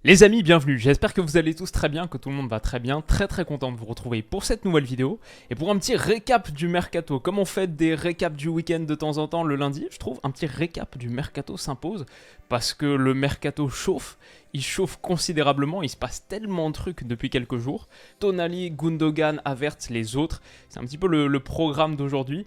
Les amis, bienvenue, j'espère que vous allez tous très bien, que tout le monde va très bien, très content de vous retrouver pour cette nouvelle vidéo et pour un petit récap du mercato. Comme on fait des récaps du week-end de temps en temps le lundi, je trouve un petit récap du mercato s'impose parce que le mercato chauffe, il chauffe considérablement, il se passe tellement de trucs depuis quelques jours. Tonali, Gundogan, Havertz, les autres, c'est un petit peu le programme d'aujourd'hui.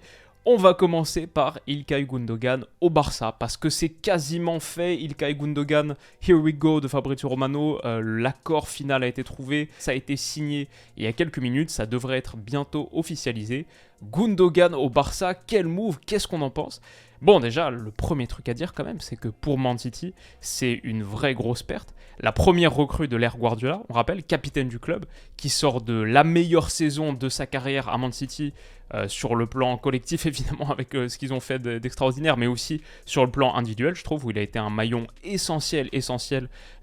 On va commencer par Ilkay Gundogan au Barça, parce que c'est quasiment fait. Ilkay Gundogan, here we go de Fabrizio Romano, l'accord final a été trouvé, ça a été signé il y a quelques minutes, ça devrait être bientôt officialisé. Gundogan au Barça, quel move, qu'est-ce qu'on en pense ? Bon, déjà, le premier truc à dire quand même, c'est que pour Man City, c'est une vraie grosse perte. La première recrue de l'ère Guardiola, on rappelle, capitaine du club, qui sort de la meilleure saison de sa carrière à Man City, sur le plan collectif évidemment avec ce qu'ils ont fait d'extraordinaire, mais aussi sur le plan individuel, je trouve, où il a été un maillon essentiel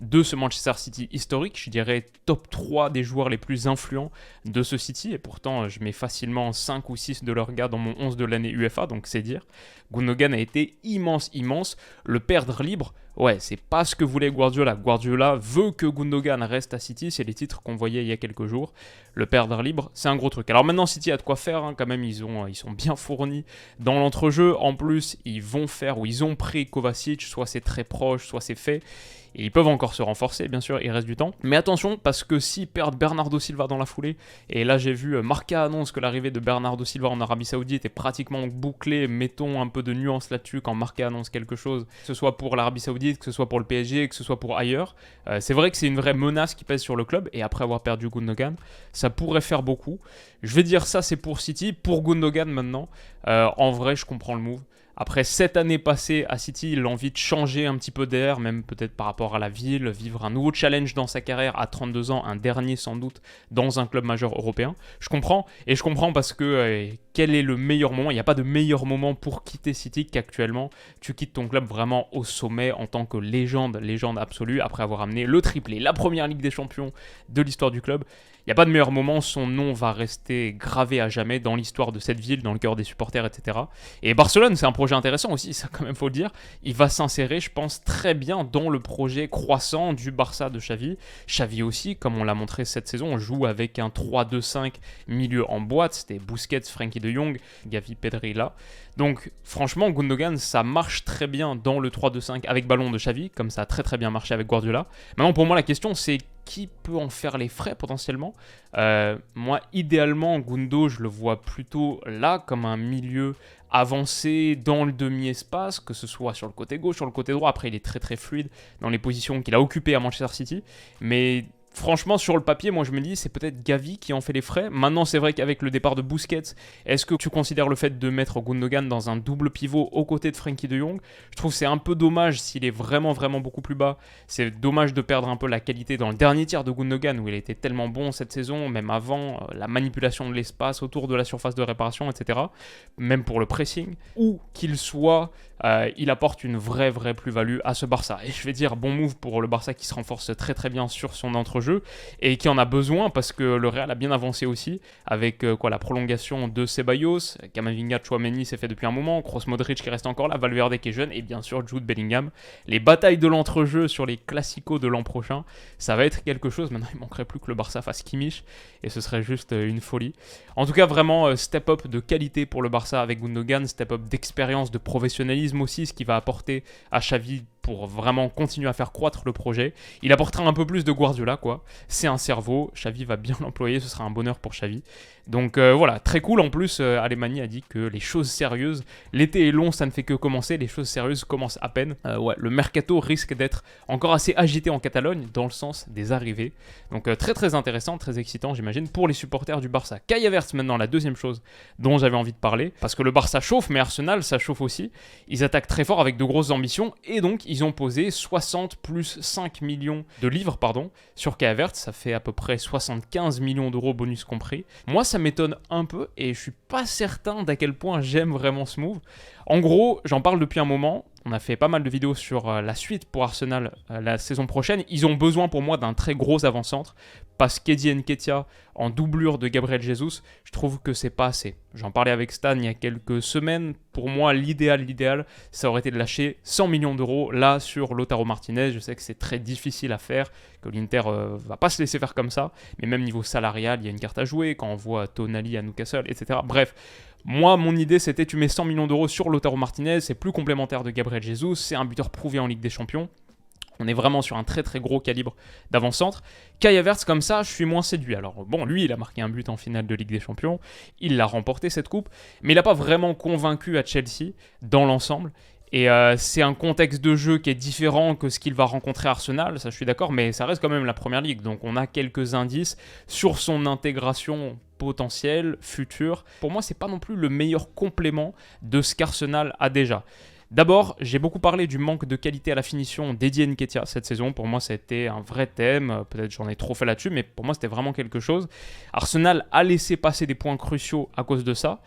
de ce Manchester City historique, je dirais top 3 des joueurs les plus influents de ce City, et pourtant je mets facilement 5 ou 6 de leurs gars dans mon 11 de l'année UEFA, donc c'est dire. Gundogan a été immense, le perdre libre, ouais, c'est pas ce que voulait Guardiola. Guardiola veut que Gundogan reste à City, c'est les titres qu'on voyait il y a quelques jours. Le perdre libre, c'est un gros truc. Alors maintenant, City a de quoi faire, hein, quand même, ils sont bien fournis dans l'entrejeu. En plus, ils ont pris Kovacic, soit c'est très proche, soit c'est fait. Et ils peuvent encore se renforcer, bien sûr, il reste du temps. Mais attention, parce que s'ils perdent Bernardo Silva dans la foulée, et là j'ai vu Marca annonce que l'arrivée de Bernardo Silva en Arabie Saoudite est pratiquement bouclée, mettons un peu de nuance là-dessus quand Marca annonce quelque chose, que ce soit pour l'Arabie Saoudite, que ce soit pour le PSG, que ce soit pour ailleurs. C'est vrai que c'est une vraie menace qui pèse sur le club, et après avoir perdu Gundogan, ça pourrait faire beaucoup. Je vais dire ça, c'est pour City. Pour Gundogan maintenant, en vrai, je comprends le move. Après 7 années passées à City, il a envie de changer un petit peu d'air, même peut-être par rapport à la ville, vivre un nouveau challenge dans sa carrière à 32 ans, un dernier sans doute dans un club majeur européen. Je comprends parce que quel est le meilleur moment ? Il n'y a pas de meilleur moment pour quitter City qu'actuellement tu quittes ton club vraiment au sommet en tant que légende absolue après avoir amené le triplé, la première Ligue des Champions de l'histoire du club. Il n'y a pas de meilleur moment, son nom va rester gravé à jamais dans l'histoire de cette ville, dans le cœur des supporters, etc. Et Barcelone, c'est un projet intéressant aussi, ça quand même faut le dire. Il va s'insérer, je pense, très bien dans le projet croissant du Barça de Xavi. Xavi aussi, comme on l'a montré cette saison, on joue avec un 3-2-5 milieu en boîte. C'était Busquets, Frenkie de Jong, Gavi, Pedri là. Donc franchement, Gundogan, ça marche très bien dans le 3-2-5 avec ballon de Xavi, comme ça a très bien marché avec Guardiola. Maintenant, pour moi, la question, c'est qui peut en faire les frais potentiellement ? Moi, idéalement, Gundo, je le vois plutôt là, comme un milieu avancé dans le demi-espace, que ce soit sur le côté gauche, sur le côté droit. Après, il est très fluide dans les positions qu'il a occupées à Manchester City. Mais franchement, sur le papier, moi je me dis, c'est peut-être Gavi qui en fait les frais. Maintenant, c'est vrai qu'avec le départ de Busquets, est-ce que tu considères le fait de mettre Gundogan dans un double pivot aux côtés de Frenkie de Jong ? Je trouve que c'est un peu dommage s'il est vraiment beaucoup plus bas. C'est dommage de perdre un peu la qualité dans le dernier tiers de Gundogan, où il était tellement bon cette saison, même avant, la manipulation de l'espace autour de la surface de réparation, etc. Même pour le pressing. Où qu'il soit, il apporte une vraie plus-value à ce Barça. Et je vais dire, bon move pour le Barça qui se renforce très bien sur son entrejeu et qui en a besoin parce que le Real a bien avancé aussi avec la prolongation de Ceballos, Camavinga, Tchouaméni c'est fait depuis un moment, Kroos, Modric qui reste encore là, Valverde qui est jeune et bien sûr Jude Bellingham. Les batailles de l'entrejeu sur les classicos de l'an prochain, ça va être quelque chose. Maintenant il manquerait plus que le Barça fasse Kimmich et ce serait juste une folie. En tout cas vraiment step up de qualité pour le Barça avec Gundogan, step up d'expérience, de professionnalisme aussi, ce qui va apporter à Xavi pour vraiment continuer à faire croître le projet. Il apportera un peu plus de Guardiola, quoi. C'est un cerveau, Xavi va bien l'employer, ce sera un bonheur pour Xavi. Donc voilà, très cool. En plus, Alemani a dit que les choses sérieuses, l'été est long, ça ne fait que commencer, les choses sérieuses commencent à peine. Ouais, le mercato risque d'être encore assez agité en Catalogne, dans le sens des arrivées. Donc très intéressant, très excitant, j'imagine, pour les supporters du Barça. Kai Havertz, maintenant, la deuxième chose dont j'avais envie de parler, parce que le Barça chauffe, mais Arsenal, ça chauffe aussi. Ils attaquent très fort avec de grosses ambitions, et donc ils ont posé 60 plus 5 millions de livres, sur Kai Havertz, ça fait à peu près 75 millions d'euros bonus compris. Moi, ça m'étonne un peu, et je suis pas certain d'à quel point j'aime vraiment ce move. En gros, j'en parle depuis un moment, On a fait pas mal de vidéos sur la suite pour Arsenal la saison prochaine. Ils ont besoin pour moi d'un très gros avant-centre parce qu'Eddie Nketiah en doublure de Gabriel Jesus, je trouve que c'est pas assez. J'en parlais avec Stan il y a quelques semaines. Pour moi, l'idéal, ça aurait été de lâcher 100 millions d'euros là sur Lautaro Martinez. Je sais que c'est très difficile à faire, que l'Inter va pas se laisser faire comme ça. Mais même niveau salarial, il y a une carte à jouer quand on voit Tonali à Newcastle, etc. Bref. Moi, mon idée, c'était tu mets 100 millions d'euros sur Lautaro Martinez, c'est plus complémentaire de Gabriel Jesus, c'est un buteur prouvé en Ligue des Champions. On est vraiment sur un très très gros calibre d'avant-centre. Kai Havertz, comme ça, je suis moins séduit. Alors bon, lui, il a marqué un but en finale de Ligue des Champions, il l'a remporté cette coupe, mais il n'a pas vraiment convaincu à Chelsea dans l'ensemble. Et c'est un contexte de jeu qui est différent que ce qu'il va rencontrer à Arsenal, ça je suis d'accord, mais ça reste quand même la Première Ligue. Donc on a quelques indices sur son intégration potentielle, future. Pour moi, c'est pas non plus le meilleur complément de ce qu'Arsenal a déjà. D'abord, j'ai beaucoup parlé du manque de qualité à la finition d'Eddie Nketiah cette saison. Pour moi, c'était un vrai thème. Peut-être j'en ai trop fait là-dessus, mais pour moi, c'était vraiment quelque chose. Arsenal a laissé passer des points cruciaux à cause de ça.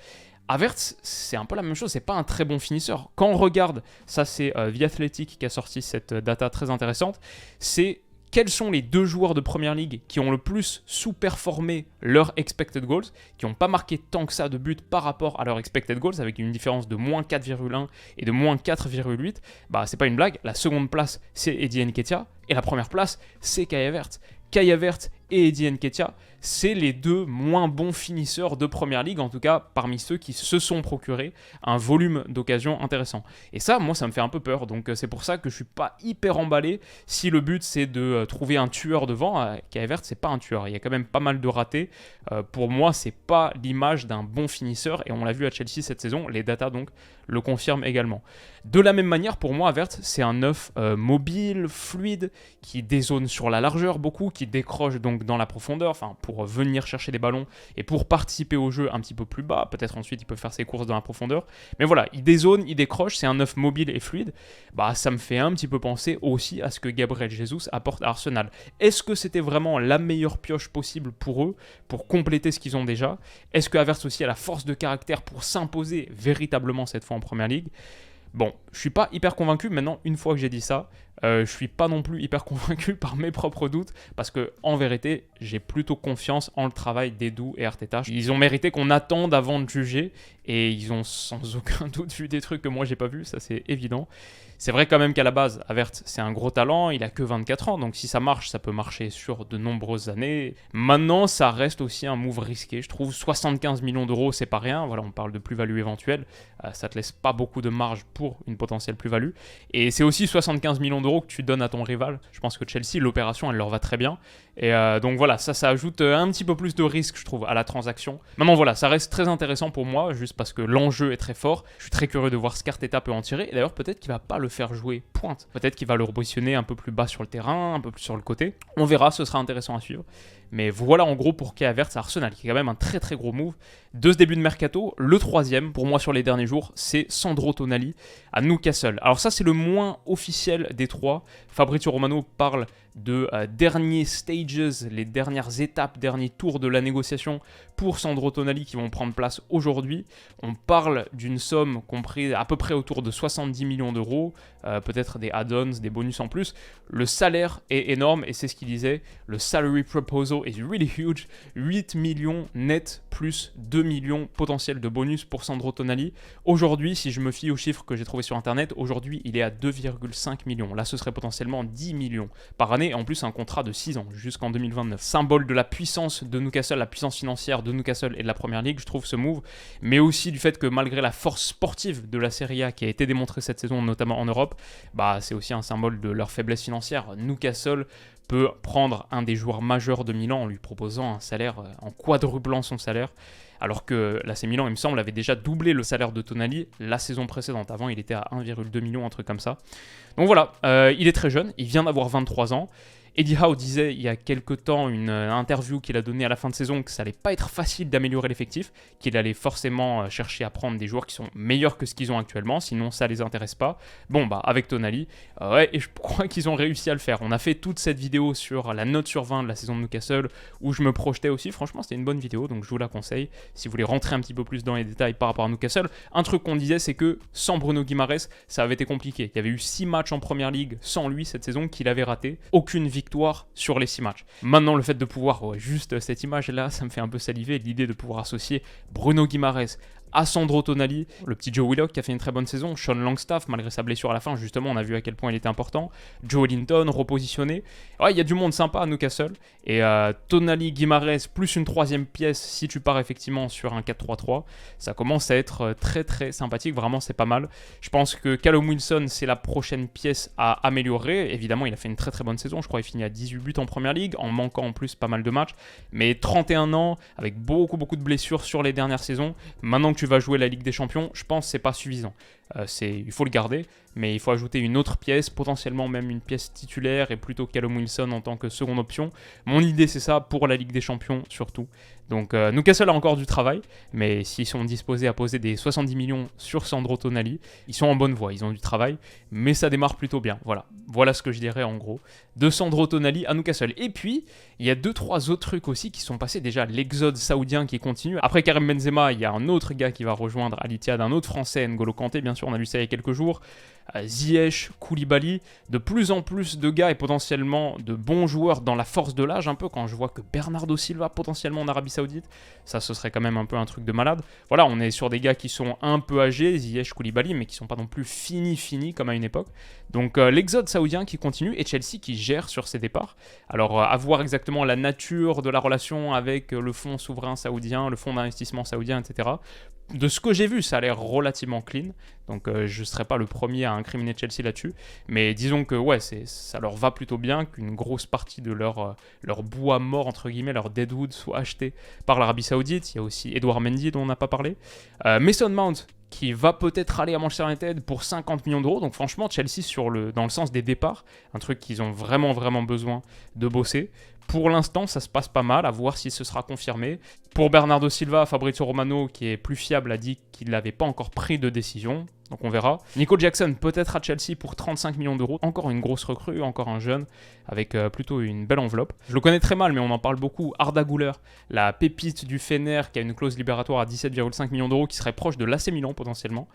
Havertz, c'est un peu la même chose, c'est pas un très bon finisseur. Quand on regarde, ça c'est The Athletic qui a sorti cette data très intéressante, c'est quels sont les 2 joueurs de Premier League qui ont le plus sous-performé leur expected goals, qui n'ont pas marqué tant que ça de buts par rapport à leur expected goals, avec une différence de moins 4,1 et de moins 4,8. Bah c'est pas une blague, la seconde place c'est Eddie Nketiah, et la première place c'est Kai Havertz. Kai Havertz et Eddie Nketiah, c'est les 2 moins bons finisseurs de Premier League, en tout cas parmi ceux qui se sont procurés un volume d'occasions intéressant. Et ça, moi, ça me fait un peu peur, donc c'est pour ça que je suis pas hyper emballé si le but c'est de trouver un tueur devant. Kai Havertz, c'est pas un tueur, il y a quand même pas mal de ratés. Pour moi, c'est pas l'image d'un bon finisseur, et on l'a vu à Chelsea cette saison, les datas donc le confirment également. De la même manière, pour moi, Havertz, c'est un 9 mobile, fluide, qui dézone sur la largeur beaucoup, qui décroche donc dans la profondeur, enfin pour venir chercher des ballons et pour participer au jeu un petit peu plus bas. Peut-être ensuite il peut faire ses courses dans la profondeur. Mais voilà, il dézone, il décroche, c'est un 9 mobile et fluide. Bah ça me fait un petit peu penser aussi à ce que Gabriel Jesus apporte à Arsenal. Est-ce que c'était vraiment la meilleure pioche possible pour eux, pour compléter ce qu'ils ont déjà? Est-ce que Havertz aussi a la force de caractère pour s'imposer véritablement cette fois en Première Ligue? Bon, je suis pas hyper convaincu. Maintenant, une fois que j'ai dit ça, je suis pas non plus hyper convaincu par mes propres doutes, parce que en vérité, j'ai plutôt confiance en le travail d'Edu et Arteta. Ils ont mérité qu'on attende avant de juger, et ils ont sans aucun doute vu des trucs que moi j'ai pas vu, ça c'est évident. C'est vrai quand même qu'à la base, Havertz, c'est un gros talent, il a que 24 ans, donc si ça marche, ça peut marcher sur de nombreuses années. Maintenant, ça reste aussi un move risqué, je trouve. 75 millions d'euros, c'est pas rien, voilà, on parle de plus-value éventuelle, ça te laisse pas beaucoup de marge pour une potentielle plus-value. Et c'est aussi 75 millions d'euros que tu donnes à ton rival. Je pense que Chelsea, l'opération, elle leur va très bien. Et donc voilà, ça ajoute un petit peu plus de risque, je trouve, à la transaction. Maintenant voilà, ça reste très intéressant pour moi, juste parce que l'enjeu est très fort. Je suis très curieux de voir ce qu'Arteta peut en tirer. Et d'ailleurs, peut-être qu'il va pas le faire jouer pointe. Peut-être qu'il va le repositionner un peu plus bas sur le terrain, un peu plus sur le côté. On verra, ce sera intéressant à suivre. Mais voilà en gros pour Kai Havertz à Arsenal, qui est quand même un très très gros move. De ce début de mercato, le 3e pour moi sur les derniers jours, c'est Sandro Tonali à Newcastle. Alors ça c'est le moins officiel des 3. Fabrizio Romano parle de derniers stages, les dernières étapes, derniers tours de la négociation pour Sandro Tonali qui vont prendre place aujourd'hui. On parle d'une somme comprise à peu près autour de 70 millions d'euros, peut-être des add-ons, des bonus en plus. Le salaire est énorme et c'est ce qu'il disait, le salary proposal is really huge, 8 millions net plus 2 millions potentiels de bonus pour Sandro Tonali. Aujourd'hui, si je me fie aux chiffres que j'ai trouvés sur internet, aujourd'hui il est à 2,5 millions. Là ce serait potentiellement 10 millions par année et en plus un contrat de 6 ans jusqu'en 2029. Symbole de la puissance de Newcastle, la puissance financière de Newcastle et de la Première Ligue, je trouve ce move, mais aussi du fait que malgré la force sportive de la Serie A qui a été démontrée cette saison, notamment en Europe, bah c'est aussi un symbole de leur faiblesse financière. Newcastle peut prendre un des joueurs majeurs de Milan en lui proposant un salaire, en quadruplant son salaire, alors que l'AC Milan, il me semble, avait déjà doublé le salaire de Tonali la saison précédente. Avant, il était à 1,2 million, un truc comme ça. Donc voilà, il est très jeune, il vient d'avoir 23 ans, Eddie Howe disait il y a quelques temps, une interview qu'il a donnée à la fin de saison, que ça allait pas être facile d'améliorer l'effectif, qu'il allait forcément chercher à prendre des joueurs qui sont meilleurs que ce qu'ils ont actuellement, sinon ça les intéresse pas. Bon bah avec Tonali, ouais, et je crois qu'ils ont réussi à le faire. On a fait toute cette vidéo sur la note sur 20 de la saison de Newcastle, où je me projetais aussi, franchement c'était une bonne vidéo, donc je vous la conseille, si vous voulez rentrer un petit peu plus dans les détails par rapport à Newcastle. Un truc qu'on disait, c'est que sans Bruno Guimaraes, ça avait été compliqué. Il y avait eu 6 matchs en première ligue sans lui cette saison qu'il avait raté. Aucune victoire sur les 6 matchs. Maintenant, le fait de pouvoir, juste cette image-là, ça me fait un peu saliver. L'idée de pouvoir associer Bruno Guimaraes à Sandro Tonali, le petit Joe Willock qui a fait une très bonne saison, Sean Longstaff malgré sa blessure à la fin, justement on a vu à quel point il était important, Joe Linton repositionné, ouais, il y a du monde sympa à Newcastle, et Tonali, Guimaraes plus une troisième pièce si tu pars effectivement sur un 4-3-3, ça commence à être très très sympathique, vraiment c'est pas mal. Je pense que Callum Wilson c'est la prochaine pièce à améliorer, évidemment il a fait une très très bonne saison, je crois qu'il finit à 18 buts en première ligue, en manquant en plus pas mal de matchs, mais 31 ans, avec beaucoup de blessures sur les dernières saisons, maintenant que tu vas jouer la Ligue des Champions, je pense que c'est pas suffisant. Il faut le garder, mais il faut ajouter une autre pièce, potentiellement même une pièce titulaire et plutôt Callum Wilson en tant que seconde option. Mon idée c'est ça pour la Ligue des Champions surtout. Donc Newcastle a encore du travail, mais s'ils sont disposés à poser des 70 millions sur Sandro Tonali, ils sont en bonne voie, ils ont du travail, mais ça démarre plutôt bien. Voilà ce que je dirais en gros de Sandro Tonali à Newcastle. Et puis, il y a 2-3 autres trucs aussi qui sont passés. Déjà, l'exode saoudien qui continue. Après Karim Benzema, il y a un autre gars qui va rejoindre Al Ittihad, un autre Français, N'Golo Kanté, bien sûr, on a vu ça il y a quelques jours. Ziyech, Koulibaly, de plus en plus de gars et potentiellement de bons joueurs dans la force de l'âge un peu, quand je vois que Bernardo Silva potentiellement en Arabie Saoudite, ça ce serait quand même un peu un truc de malade. Voilà, on est sur des gars qui sont un peu âgés, Ziyech, Koulibaly, mais qui sont pas non plus finis comme à une époque. Donc l'exode saoudien qui continue et Chelsea qui gère sur ses départs. Alors à voir exactement la nature de la relation avec le fonds souverain saoudien, le fonds d'investissement saoudien, etc. De ce que j'ai vu, ça a l'air relativement clean. Donc je ne serai pas le premier à incriminer Chelsea là-dessus. Mais disons que ouais, ça leur va plutôt bien qu'une grosse partie de leur bois mort, entre guillemets, leur deadwood, soit acheté par l'Arabie Saoudite. Il y a aussi Edouard Mendy dont on n'a pas parlé. Mason Mount qui va peut-être aller à Manchester United pour 50 millions d'euros. Donc franchement, Chelsea dans le sens des départs, un truc qu'ils ont vraiment besoin de bosser. Pour l'instant, ça se passe pas mal, à voir si ce sera confirmé. Pour Bernardo Silva, Fabrizio Romano, qui est plus fiable, a dit qu'il n'avait pas encore pris de décision. Donc on verra. Nico Jackson peut-être à Chelsea pour 35 millions d'euros. Encore une grosse recrue, encore un jeune, avec plutôt une belle enveloppe. Je le connais très mal, mais on en parle beaucoup. Arda Güler, la pépite du Fener, qui a une clause libératoire à 17,5 millions d'euros, qui serait proche de l'AC Milan potentiellement.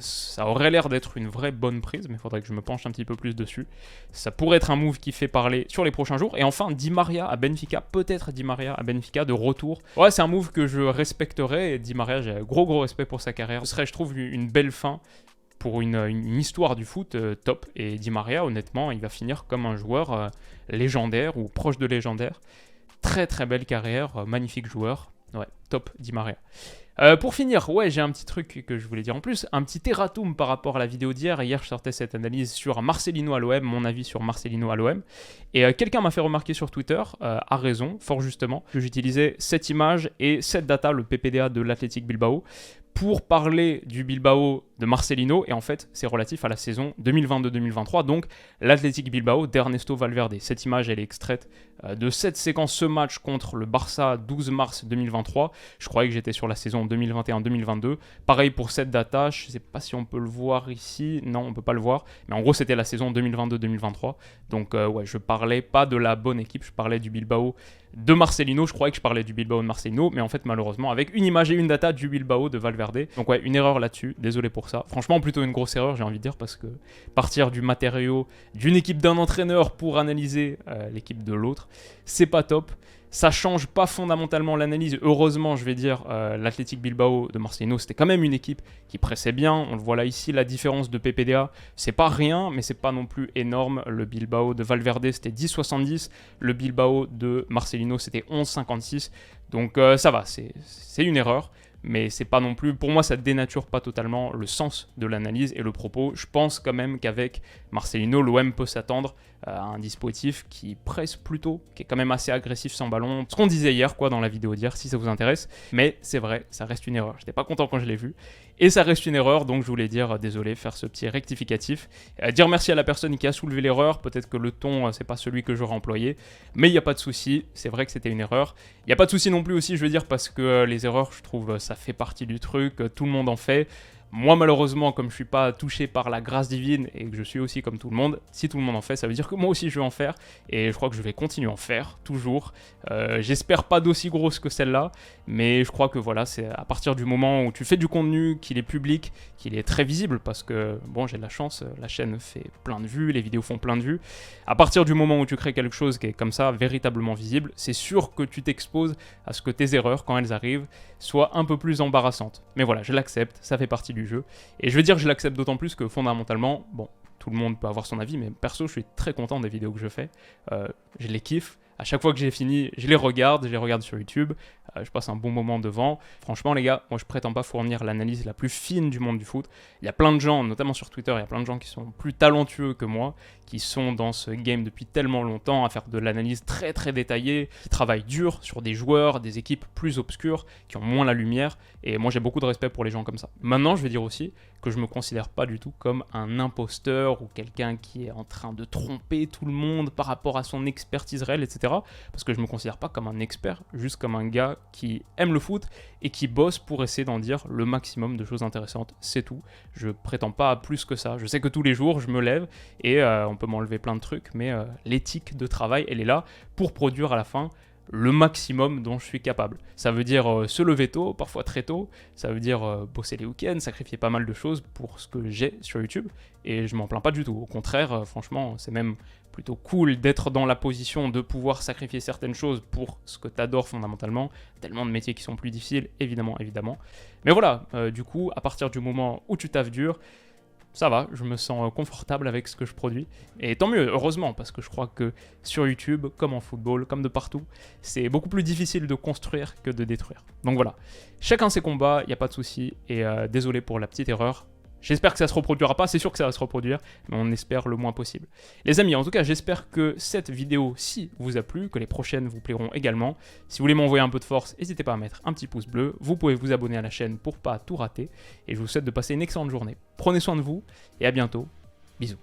Ça aurait l'air d'être une vraie bonne prise, mais il faudrait que je me penche un petit peu plus dessus. Ça pourrait être un move qui fait parler sur les prochains jours. Et enfin, Di Maria à Benfica, peut-être Di Maria à Benfica de retour. Ouais, c'est un move que je respecterais. Et Di Maria, j'ai gros respect pour sa carrière. Ce serait, je trouve, une belle fin pour une histoire du foot top. Et Di Maria, honnêtement, il va finir comme un joueur légendaire ou proche de légendaire. Très belle carrière, magnifique joueur. Ouais, top Di Maria. Pour finir, ouais, j'ai un petit truc que je voulais dire en plus, un petit erratum par rapport à la vidéo d'hier. Hier, je sortais cette analyse sur Marcelino à l'OM, mon avis sur Marcelino à l'OM. Et quelqu'un m'a fait remarquer sur Twitter, à raison, fort justement, que j'utilisais cette image et cette data, le PPDA de l'Athletic Bilbao, pour parler du Bilbao de Marcelino, et en fait c'est relatif à la saison 2022-2023, donc l'Athletic Bilbao d'Ernesto Valverde. Cette image elle est extraite de cette séquence, ce match contre le Barça 12 mars 2023, je croyais que j'étais sur la saison 2021-2022, pareil pour cette data, je sais pas si on peut le voir ici, non on peut pas le voir, mais en gros c'était la saison 2022-2023, donc ouais, je parlais pas de la bonne équipe, je parlais du Bilbao de Marcelino, je croyais que je parlais du Bilbao de Marcelino, mais en fait malheureusement avec une image et une data du Bilbao de Valverde. Donc ouais, une erreur là-dessus, désolé pour ça. Franchement plutôt une grosse erreur j'ai envie de dire, parce que partir du matériau d'une équipe d'un entraîneur pour analyser l'équipe de l'autre, c'est pas top. Ça change pas fondamentalement l'analyse. Heureusement, je vais dire, l'Athletic Bilbao de Marcelino, c'était quand même une équipe qui pressait bien. On le voit là ici, la différence de PPDA, c'est pas rien, mais c'est pas non plus énorme. Le Bilbao de Valverde, c'était 10,70. Le Bilbao de Marcelino, c'était 11,56. Donc ça va, c'est une erreur. Mais c'est pas non plus, pour moi ça dénature pas totalement le sens de l'analyse et le propos. Je pense quand même qu'avec Marcelino, l'OM peut s'attendre à un dispositif qui presse plutôt, qui est quand même assez agressif sans ballon. Ce qu'on disait hier quoi dans la vidéo d'hier, si ça vous intéresse. Mais c'est vrai, ça reste une erreur. J'étais pas content quand je l'ai vu. Et ça reste une erreur, donc je voulais dire désolé, faire ce petit rectificatif. Dire merci à la personne qui a soulevé l'erreur, peut-être que le ton, c'est pas celui que j'aurais employé, mais il n'y a pas de souci, c'est vrai que c'était une erreur. Il n'y a pas de souci non plus aussi, je veux dire, parce que les erreurs, je trouve, ça fait partie du truc, tout le monde en fait. Moi, malheureusement, comme je suis pas touché par la grâce divine et que je suis aussi comme tout le monde, si tout le monde en fait, ça veut dire que moi aussi je vais en faire. Et je crois que je vais continuer à en faire, toujours. J'espère pas d'aussi grosse que celle-là, mais je crois que voilà, c'est à partir du moment où tu fais du contenu, qu'il est public, qu'il est très visible, parce que, bon, j'ai de la chance, la chaîne fait plein de vues, les vidéos font plein de vues. À partir du moment où tu crées quelque chose qui est comme ça, véritablement visible, c'est sûr que tu t'exposes à ce que tes erreurs, quand elles arrivent, soient un peu plus embarrassantes. Mais voilà, je l'accepte, ça fait partie du jeu. Et je veux dire, je l'accepte d'autant plus que fondamentalement, bon, tout le monde peut avoir son avis, mais perso, je suis très content des vidéos que je fais. Je les kiffe. À chaque fois que j'ai fini, je les regarde sur YouTube, je passe un bon moment devant. Franchement les gars, moi je prétends pas fournir l'analyse la plus fine du monde du foot. Il y a plein de gens, notamment sur Twitter, il y a plein de gens qui sont plus talentueux que moi, qui sont dans ce game depuis tellement longtemps à faire de l'analyse très très détaillée, qui travaillent dur sur des joueurs, des équipes plus obscures, qui ont moins la lumière, et moi j'ai beaucoup de respect pour les gens comme ça. Maintenant je vais dire aussi que je me considère pas du tout comme un imposteur ou quelqu'un qui est en train de tromper tout le monde par rapport à son expertise réelle, etc. Parce que je me considère pas comme un expert, juste comme un gars qui aime le foot et qui bosse pour essayer d'en dire le maximum de choses intéressantes, c'est tout. Je prétends pas à plus que ça. Je sais que tous les jours je me lève et on peut m'enlever plein de trucs, mais l'éthique de travail, elle est là pour produire à la fin le maximum dont je suis capable. Ça veut dire se lever tôt, parfois très tôt, ça veut dire bosser les week-ends, sacrifier pas mal de choses pour ce que j'ai sur YouTube, et je m'en plains pas du tout. Au contraire, franchement, c'est même plutôt cool d'être dans la position de pouvoir sacrifier certaines choses pour ce que t'adores fondamentalement. Tellement de métiers qui sont plus difficiles, évidemment. Mais voilà, du coup, à partir du moment où tu taffes dur, ça va, je me sens confortable avec ce que je produis. Et tant mieux, heureusement, parce que je crois que sur YouTube, comme en football, comme de partout, c'est beaucoup plus difficile de construire que de détruire. Donc voilà, chacun ses combats, il n'y a pas de souci, et désolé pour la petite erreur. J'espère que ça se reproduira pas, c'est sûr que ça va se reproduire, mais on espère le moins possible. Les amis, en tout cas, j'espère que cette vidéo-ci vous a plu, que les prochaines vous plairont également. Si vous voulez m'envoyer un peu de force, n'hésitez pas à mettre un petit pouce bleu. Vous pouvez vous abonner à la chaîne pour pas tout rater. Et je vous souhaite de passer une excellente journée. Prenez soin de vous et à bientôt. Bisous.